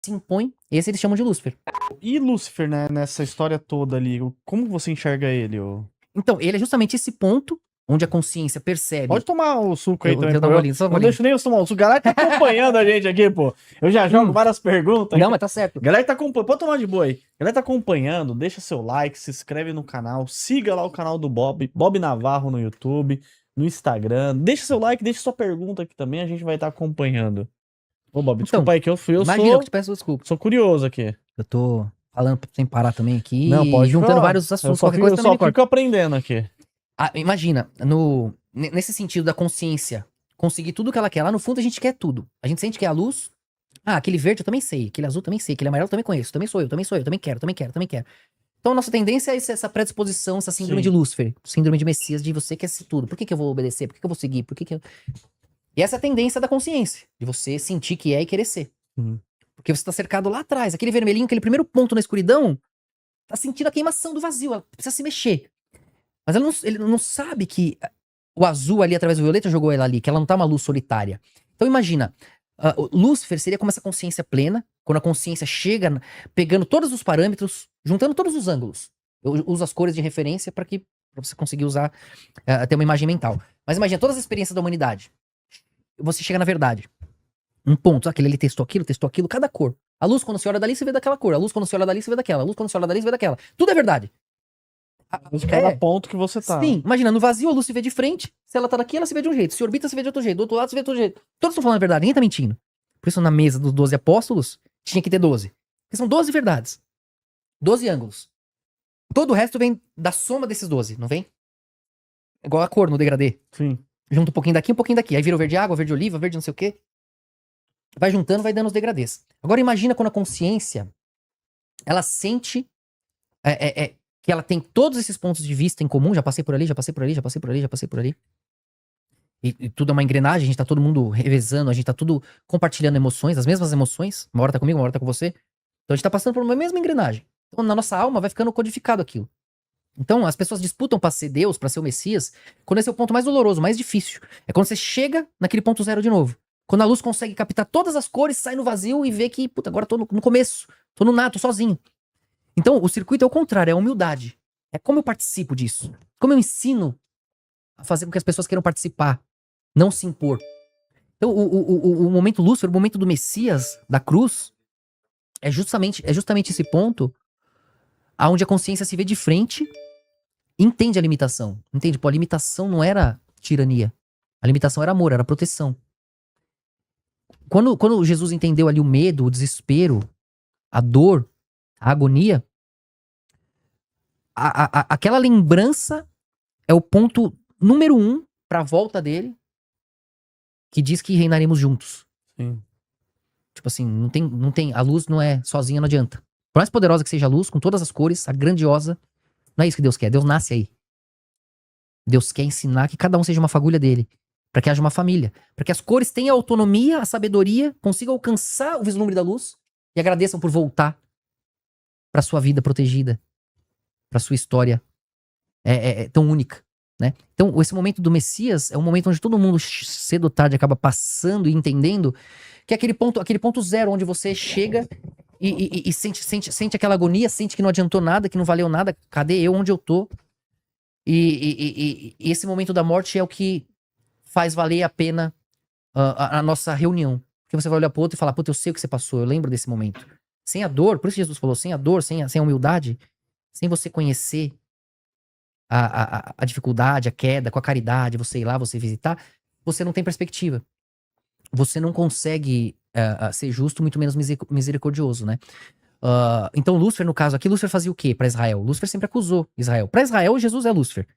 se impõe, esse eles chamam de Lúcifer. E Lúcifer, né, nessa história toda ali, como você enxerga ele? Então, ele é justamente esse ponto onde a consciência percebe... Pode tomar o suco aí também, eu dar um golinho, só um não golinho. deixo nem eu tomar o suco. A galera tá acompanhando a gente aqui, pô. Eu já jogo várias perguntas. Não, mas tá certo. A galera tá acompanhando, pode tomar de boa aí. A galera tá acompanhando, deixa seu like, se inscreve no canal, siga lá o canal do Bob Navarro no YouTube, no Instagram. Deixa seu like, deixa sua pergunta aqui também, a gente vai estar acompanhando. Ô, Bob, desculpa aí que eu Imagina, eu te peço desculpa. Sou curioso aqui. Eu tô falando sem parar também aqui, Não, pode juntando falar. vários assuntos, qualquer coisa eu também só me corta. fico aprendendo aqui. Imagina, nesse sentido da consciência, conseguir tudo que ela quer. Lá no fundo a gente quer tudo. A gente sente que é a luz. Aquele verde eu também sei, aquele azul eu também sei, aquele amarelo eu também conheço, também sou eu, também quero. Então a nossa tendência é essa predisposição, essa síndrome de Lúcifer, síndrome de Messias, de você quer ser tudo. Por que eu vou obedecer? Por que eu vou seguir? E essa é a tendência da consciência, de você sentir que é e querer ser. Porque você tá cercado lá atrás, aquele vermelhinho, aquele primeiro ponto na escuridão, tá sentindo a queimação do vazio, ela precisa se mexer. Mas ele não sabe que o azul ali, através do violeta, jogou ela ali, que ela não tá uma luz solitária. Então imagina, Lúcifer seria como essa consciência plena, quando a consciência chega pegando todos os parâmetros, juntando todos os ângulos. Eu uso as cores de referência pra você conseguir usar, ter uma imagem mental. Mas imagina, todas as experiências da humanidade. Você chega na verdade. Um ponto, aquele ali testou aquilo, cada cor. A luz, quando você olha dali, você vê daquela cor. A luz, quando você olha dali, você vê daquela. A luz, quando você olha dali, você vê daquela. Tudo é verdade. De cada ponto que você tá. Sim, imagina, no vazio a luz se vê de frente, se ela tá daqui, ela se vê de um jeito, se orbita, se vê de outro jeito, do outro lado se vê de outro jeito. Todos estão falando a verdade, ninguém tá mentindo. Por isso na mesa dos 12 apóstolos, tinha que ter 12. Porque são 12 verdades. 12 ângulos. Todo o resto vem da soma desses 12, não vem? Igual a cor no degradê. Sim. Junta um pouquinho daqui, um pouquinho daqui. Aí vira o verde água, verde oliva, verde não sei o quê. Vai juntando, vai dando os degradês. Agora imagina quando a consciência, ela sente que ela tem todos esses pontos de vista em comum, já passei por ali. E tudo é uma engrenagem, a gente tá todo mundo revezando, a gente tá tudo compartilhando emoções, as mesmas emoções. Uma hora tá comigo, uma hora tá com você. Então a gente tá passando por uma mesma engrenagem. Então na nossa alma vai ficando codificado aquilo. Então as pessoas disputam pra ser Deus, pra ser o Messias, quando esse é o ponto mais doloroso, mais difícil. É quando você chega naquele ponto zero de novo. Quando a luz consegue captar todas as cores, sai no vazio e vê que, puta, agora tô no começo, tô no nato, sozinho. Então, o circuito é o contrário, é a humildade. É como eu participo disso. Como eu ensino a fazer com que as pessoas queiram participar, não se impor. Então, o momento Lúcifer, o momento do Messias, da cruz, é justamente esse ponto onde a consciência se vê de frente e entende a limitação. Entende? Pô, a limitação não era tirania. A limitação era amor, era proteção. Quando Jesus entendeu ali o medo, o desespero, a dor, a agonia, aquela lembrança é o ponto número 1 pra volta dele, que diz que reinaremos juntos. Sim. Tipo assim, não tem, a luz não é sozinha, não adianta. Por mais poderosa que seja a luz, com todas as cores, a grandiosa, não é isso que Deus quer. Deus nasce aí. Deus quer ensinar que cada um seja uma fagulha dele, pra que haja uma família, pra que as cores tenham a autonomia, a sabedoria, consigam alcançar o vislumbre da luz e agradeçam por voltar pra sua vida protegida, pra sua história tão única, né? Então, esse momento do Messias é um momento onde todo mundo, cedo ou tarde, acaba passando e entendendo que é aquele ponto zero, onde você chega e sente aquela agonia, sente que não adiantou nada, que não valeu nada, cadê eu, onde eu tô? E esse momento da morte é o que faz valer a pena a nossa reunião. Porque você vai olhar pro outro e falar, puta, eu sei o que você passou, eu lembro desse momento. Sem a dor, por isso Jesus falou, sem a dor, sem a humildade, sem você conhecer a dificuldade, a queda, com a caridade, você ir lá, você visitar, você não tem perspectiva. Você não consegue ser justo, muito menos misericordioso, né? Então Lúcifer, no caso aqui, Lúcifer fazia o quê pra Israel? Lúcifer sempre acusou Israel. Pra Israel, Jesus é Lúcifer.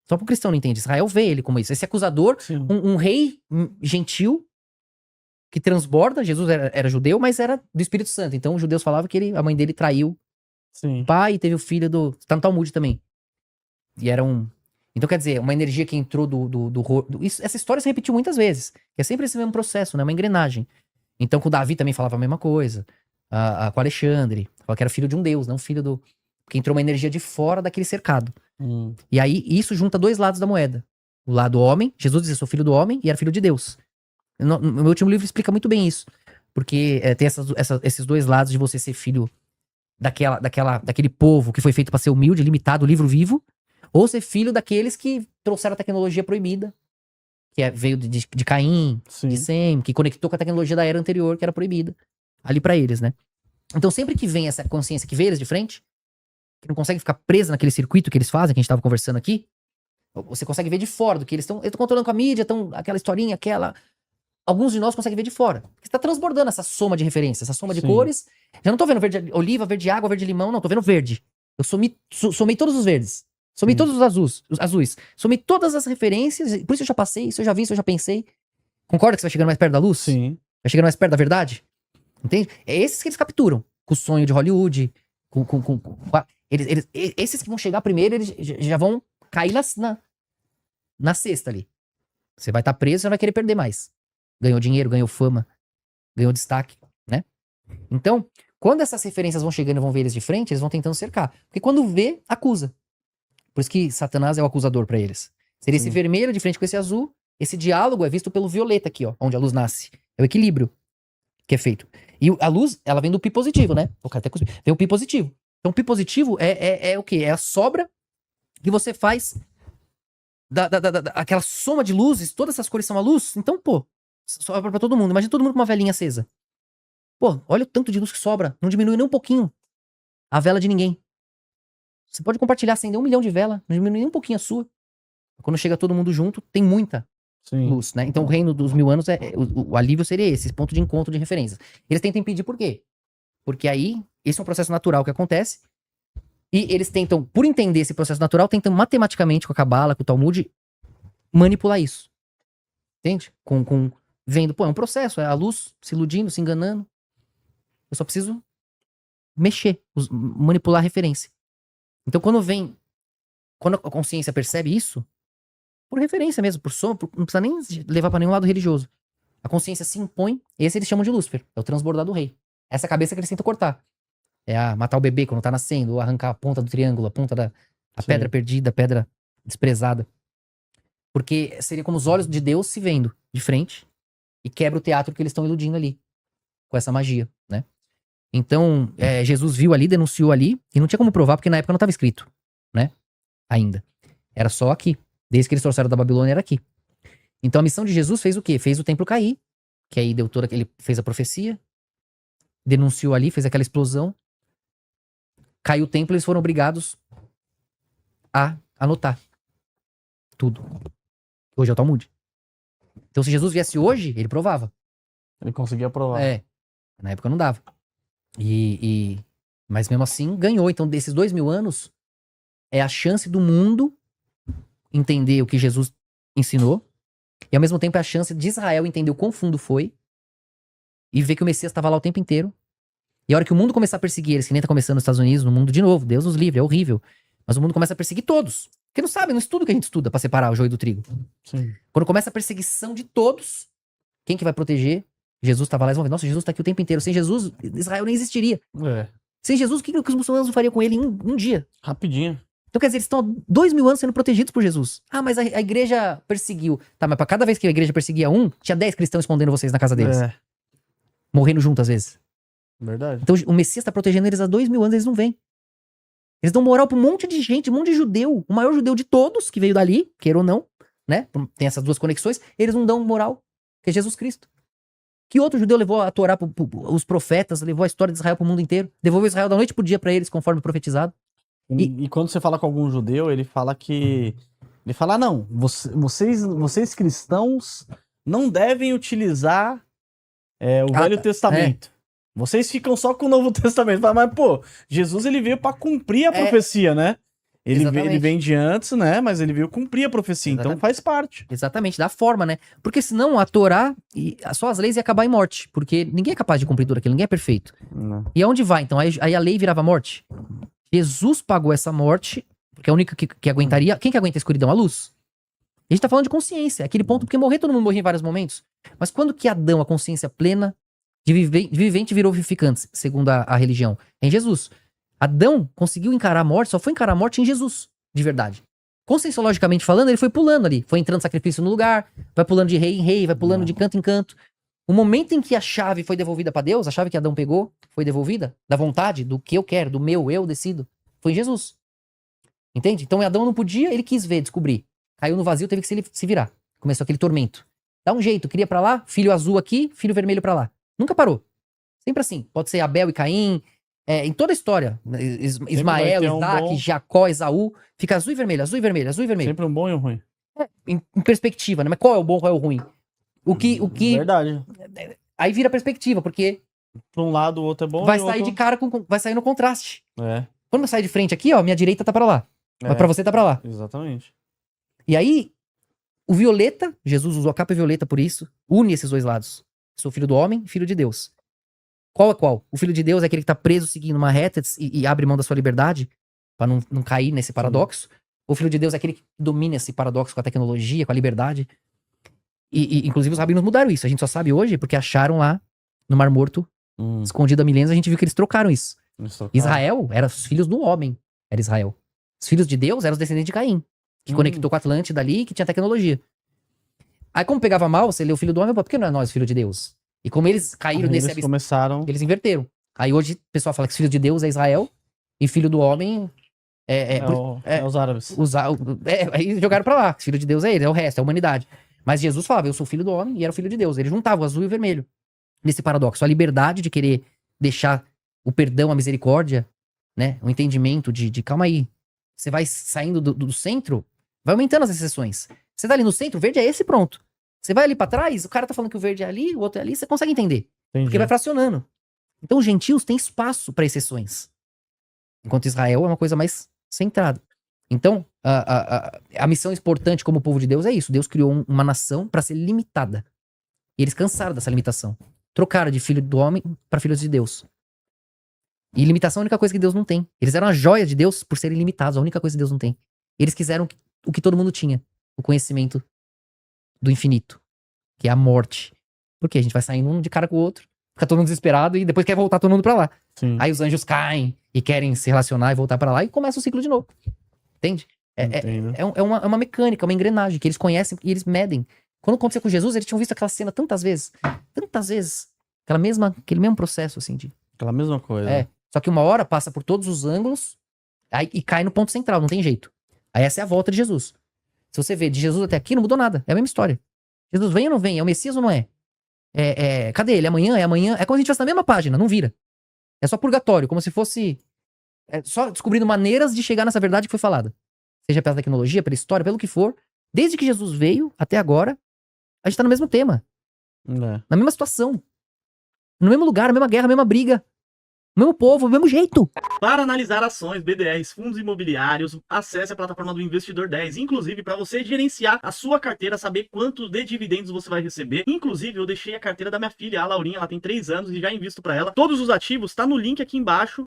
Só pro cristão não entende. Israel vê ele como isso. Esse acusador, um rei gentil, que transborda. Jesus era judeu, mas era do Espírito Santo. Então os judeus falavam que a mãe dele traiu o pai e teve o filho tá no Talmud também. E era então, quer dizer, uma energia que entrou essa história se repetiu muitas vezes. Que é sempre esse mesmo processo, né? Uma engrenagem. Então, com Davi também falava a mesma coisa. Com Alexandre. Falava que era filho de um deus, não filho porque entrou uma energia de fora daquele cercado. E aí, isso junta dois lados da moeda. O lado homem, Jesus dizia, sou filho do homem, e era filho de Deus. No meu último livro explica muito bem isso. Porque tem esses dois lados de você ser filho daquele povo que foi feito pra ser humilde, limitado, livro vivo, ou ser filho daqueles que trouxeram a tecnologia proibida, que veio de Caim, Sim. de Sem, que conectou com a tecnologia da era anterior, que era proibida, ali pra eles, né? Então sempre que vem essa consciência que vê eles de frente, que não consegue ficar presa naquele circuito que eles fazem, que a gente tava conversando aqui, você consegue ver de fora do que eles estão controlando com a mídia, aquela historinha, aquela... Alguns de nós conseguem ver de fora. Porque está transbordando essa soma de referências, essa soma de cores. Já não tô vendo verde oliva, verde água, verde limão, não. Tô vendo verde. Eu somei todos os verdes. Somei todos os azuis. Somei todas as referências. Por isso eu já passei, isso eu já vi, isso eu já pensei. Concorda que você vai chegando mais perto da luz? Sim. Vai chegando mais perto da verdade? Entende? É esses que eles capturam. Com o sonho de Hollywood. Esses que vão chegar primeiro, eles já vão cair na cesta ali. Você vai estar preso, você não vai querer perder mais. Ganhou dinheiro, ganhou fama, ganhou destaque, né? Então, quando essas referências vão chegando e vão ver eles de frente, eles vão tentando cercar. Porque quando vê, acusa. Por isso que Satanás é o acusador pra eles. Seria esse vermelho de frente com esse azul. Esse diálogo é visto pelo violeta aqui, ó, onde a luz nasce. É o equilíbrio que é feito. E a luz, ela vem do pi positivo, né? O cara até cuspiu. Vem o pi positivo. Então, o pi positivo é o quê? É a sobra que você faz aquela soma de luzes, todas essas cores são a luz. Então, pô, sobra pra todo mundo. Imagina todo mundo com uma velinha acesa. Pô, olha o tanto de luz que sobra. Não diminui nem um pouquinho a vela de ninguém. Você pode compartilhar, acender 1 milhão de vela. Não diminui nem um pouquinho a sua. Quando chega todo mundo junto, tem muita luz, né? Então o reino dos 1000 anos, o alívio seria esse ponto de encontro de referências. Eles tentam impedir por quê? Porque aí, esse é um processo natural que acontece. E eles tentam, por entender esse processo natural, tentam matematicamente, com a Cabala, com o Talmud, manipular isso. Entende? Vendo, pô, é um processo, é a luz se iludindo, se enganando. Eu só preciso mexer, manipular a referência. Então quando a consciência percebe isso, por referência mesmo, por som, não precisa nem levar pra nenhum lado religioso. A consciência se impõe, esse eles chamam de Lúcifer, é o transbordar do rei. Essa cabeça que eles tentam cortar. É matar o bebê quando tá nascendo, ou arrancar a ponta do triângulo, a ponta da pedra perdida, a pedra desprezada. Porque seria como os olhos de Deus se vendo de frente e quebra o teatro que eles estão iludindo ali, com essa magia, né? Então, Jesus viu ali, denunciou ali, e não tinha como provar, porque na época não estava escrito, né? Ainda. Era só aqui. Desde que eles trouxeram da Babilônia, era aqui. Então a missão de Jesus fez o quê? Fez o templo cair, que aí deu ele fez a profecia, denunciou ali, fez aquela explosão, caiu o templo, eles foram obrigados a anotar tudo. Hoje é o Talmud. Então se Jesus viesse hoje, ele provava. Ele conseguia provar. Na época não dava. Mas mesmo assim ganhou. Então desses 2000 anos é a chance do mundo entender o que Jesus ensinou, e ao mesmo tempo é a chance de Israel entender o quão fundo foi e ver que o Messias estava lá o tempo inteiro. E a hora que o mundo começar a perseguir eles, que nem tá começando nos Estados Unidos, no mundo de novo, Deus nos livre, é horrível. Mas o mundo começa a perseguir todos. Porque não sabe, não estuda o que a gente estuda pra separar o joio do trigo. Sim. Quando começa a perseguição de todos, quem que vai proteger? Jesus estava lá, eles vão ver, nossa, Jesus tá aqui o tempo inteiro. Sem Jesus, Israel nem existiria. Sem Jesus, o que os muçulmanos não fariam com ele em um dia? Rapidinho. Então quer dizer, eles estão há 2000 anos sendo protegidos por Jesus. Ah, mas a igreja perseguiu. Tá, mas pra cada vez que a igreja perseguia um, tinha 10 cristãos escondendo vocês na casa deles. Morrendo junto às vezes. Verdade. Então o Messias tá protegendo eles há 2000 anos, eles não vêm. Eles dão moral pra um monte de gente, um monte de judeu. O maior judeu de todos, que veio dali, queira ou não, né? Tem essas duas conexões. Eles não dão moral, que é Jesus Cristo. Que outro judeu levou a Torá, os profetas, levou a história de Israel pro mundo inteiro? Devolveu Israel da noite pro dia pra eles, conforme profetizado. E quando você fala com algum judeu, ele fala que... Ele fala, não, vocês cristãos não devem utilizar o Velho Testamento. Vocês ficam só com o Novo Testamento. Mas, pô, Jesus ele veio pra cumprir a profecia, né? Ele vem de antes, né? Mas ele veio cumprir a profecia, então faz parte. Exatamente, da forma, né? Porque senão a Torá, só as leis ia acabar em morte. Porque ninguém é capaz de cumprir tudo aquilo, ninguém é perfeito. Não. E aonde vai, então? Aí a lei virava morte. Jesus pagou essa morte, porque é a única que aguentaria. Quem que aguenta a escuridão? A luz. A gente tá falando de consciência, aquele ponto, porque morrer, todo mundo morria em vários momentos. Mas quando que Adão, a consciência plena, de vivente virou vivificante, segundo a religião? É em Jesus. Adão conseguiu encarar a morte, só foi encarar a morte em Jesus, de verdade. Conscienciologicamente falando, ele foi pulando ali. Foi entrando sacrifício no lugar, vai pulando de rei em rei, vai pulando de canto em canto. O momento em que a chave foi devolvida pra Deus, a chave que Adão pegou, foi devolvida, da vontade, do que eu quero, do meu, eu decido, foi em Jesus. Entende? Então Adão não podia, ele quis ver, descobrir. Caiu no vazio, teve que se virar. Começou aquele tormento. Dá um jeito, queria pra lá, filho azul aqui, filho vermelho pra lá. Nunca parou. Sempre assim. Pode ser Abel e Caim, em toda a história. Ismael, Isaac, Jacó, Esaú. Fica azul e vermelho, azul e vermelho, azul e vermelho. Sempre um bom e um ruim. Em perspectiva, né? Mas qual é o bom, qual é o ruim? O que... Verdade. Aí vira perspectiva, porque... Pra um lado o outro é bom vai e o sair outro... de cara, vai sair no contraste. É. Quando eu sair de frente aqui, ó, minha direita tá pra lá. Mas pra você tá pra lá. Exatamente. E aí, o violeta, Jesus usou a capa violeta por isso, une esses dois lados. Sou filho do homem, filho de Deus. Qual é qual? O filho de Deus é aquele que tá preso seguindo uma reta e abre mão da sua liberdade pra não cair nesse paradoxo. O filho de Deus é aquele que domina esse paradoxo com a tecnologia, com a liberdade. E inclusive os rabinos mudaram isso. A gente só sabe hoje porque acharam lá no Mar Morto, escondido há milênios, a gente viu que eles trocaram isso. Israel era os filhos do homem, era Israel. Os filhos de Deus eram os descendentes de Caim, que conectou com a Atlântida ali, que tinha tecnologia. Aí como pegava mal, você lê o filho do homem, por que não é nós, filho de Deus? E como eles caíram nesse abismo, eles inverteram. Aí hoje o pessoal fala que filho de Deus é Israel e filho do homem é os árabes. Aí jogaram pra lá, filho de Deus é ele, é o resto, é a humanidade. Mas Jesus falava, eu sou filho do homem e era o filho de Deus. Ele juntava o azul e o vermelho. Nesse paradoxo, a liberdade de querer deixar o perdão, a misericórdia, né? O entendimento de calma aí. Você vai saindo do centro, vai aumentando as exceções. Você tá ali no centro, o verde é esse, pronto. Você vai ali pra trás, o cara tá falando que o verde é ali, o outro é ali, você consegue entender. Entendi. Porque vai fracionando. Então os gentios têm espaço para exceções. Enquanto Israel é uma coisa mais centrada. Então, a missão importante como povo de Deus é isso. Deus criou uma nação para ser limitada. E eles cansaram dessa limitação. Trocaram de filho do homem para filhos de Deus. E limitação é a única coisa que Deus não tem. Eles eram a joia de Deus por serem limitados. A única coisa que Deus não tem. Eles quiseram o que todo mundo tinha. O conhecimento do infinito. Que é a morte. Porque a gente vai saindo um de cara com o outro. Fica todo mundo desesperado e depois quer voltar todo mundo pra lá. Sim. Aí os anjos caem e querem se relacionar e voltar pra lá e começa o ciclo de novo. Entende? É uma mecânica, uma engrenagem que eles conhecem e eles medem. Quando aconteceu com Jesus, eles tinham visto aquela cena tantas vezes. Tantas vezes. Aquele mesmo processo, assim, de... Aquela mesma coisa. Só que uma hora passa por todos os ângulos e cai no ponto central, não tem jeito. Aí essa é a volta de Jesus. Se você vê de Jesus até aqui, não mudou nada. É a mesma história. Jesus vem ou não vem? É o Messias ou não é? Cadê ele? Amanhã? É amanhã? É como se a gente estivesse na mesma página, não vira. É só purgatório, como se fosse... só descobrindo maneiras de chegar nessa verdade que foi falada. Seja pela tecnologia, pela história, pelo que for. Desde que Jesus veio até agora, a gente tá no mesmo tema. Na mesma situação. No mesmo lugar, na mesma guerra, na mesma briga. No mesmo povo, do mesmo jeito. Para analisar ações, BDRs, fundos imobiliários, acesse a plataforma do Investidor 10. Inclusive, para você gerenciar a sua carteira, saber quanto de dividendos você vai receber. Inclusive, eu deixei a carteira da minha filha, a Laurinha, ela tem 3 anos e já invisto para ela. Todos os ativos tá no link aqui embaixo.